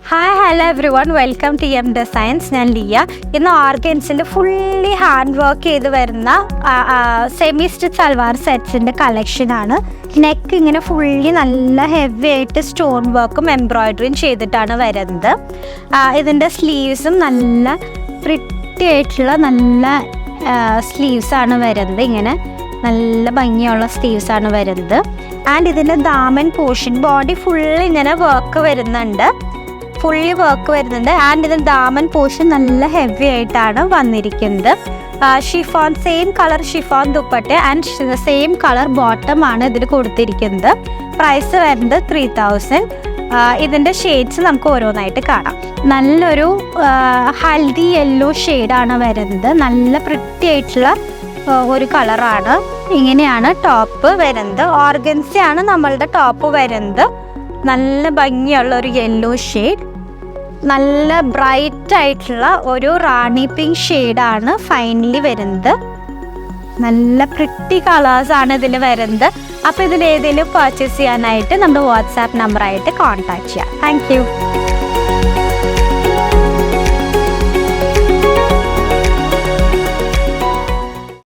Hello everyone, welcome to M designs. ഞാൻ ലിയ. ഇന്ന് ഓർഗൻസിൽ fully hand work ചെയ്ത് വരുന്ന സെമി സ്റ്റിച്ച് സൽവാർ സെറ്റ്സിൻ്റെ കളക്ഷനാണ്. നെക്ക് ഇങ്ങനെ ഫുള്ളി നല്ല ഹെവി ആയിട്ട് സ്റ്റോൺ വർക്കും എംബ്രോയ്ഡറിയും ചെയ്തിട്ടാണ് വരുന്നത്. ഇതിൻ്റെ സ്ലീവ്സും നല്ല പ്രിറ്റി ആയിട്ടുള്ള നല്ല സ്ലീവ്സാണ് വരുന്നത്. ഇങ്ങനെ നല്ല ഭംഗിയുള്ള സ്ലീവ്സാണ് വരുന്നത്. ആൻഡ് ഇതിൻ്റെ ദാമൻ പോർഷൻ ബോഡി ഫുള്ളി ഇങ്ങനെ വർക്ക് വരുന്നുണ്ട്. ആൻഡ് ഇതിന് ദാമൻ പോർഷൻ നല്ല ഹെവി ആയിട്ടാണ് വന്നിരിക്കുന്നത്. Chiffon, same colour chiffon dupatta and same colour bottom ആണ് ഇതിൽ കൊടുത്തിരിക്കുന്നത്. പ്രൈസ് വരുന്നത് 3000. ഇതിൻ്റെ ഷെയ്ഡ്സ് നമുക്ക് ഓരോന്നായിട്ട് കാണാം. നല്ലൊരു ഹൽദി യെല്ലോ ഷെയ്ഡാണ് വരുന്നത്. നല്ല പ്രിറ്റി ആയിട്ടുള്ള ഒരു കളറാണ്. ഇങ്ങനെയാണ് ടോപ്പ് വരുന്നത്. ഓർഗൻസിയാണ് നമ്മളുടെ ടോപ്പ് വരുന്നത്. നല്ല ഭംഗിയുള്ള ഒരു യെല്ലോ ഷെയ്ഡ്, നല്ല ബ്രൈറ്റ് ആയിട്ടുള്ള ഒരു റാണി പിങ്ക് ഷെയ്ഡാണ് ഫൈനലി വരുന്നത്. നല്ല പ്രിറ്റി കളേഴ്സാണ് ഇതിൽ വരുന്നത്. അപ്പോൾ ഇതിൽ ഏതെങ്കിലും പർച്ചേസ് ചെയ്യാനായിട്ട് നമ്മുടെ വാട്സാപ്പ് നമ്പറായിട്ട് കോൺടാക്ട് ചെയ്യാം. Thank you.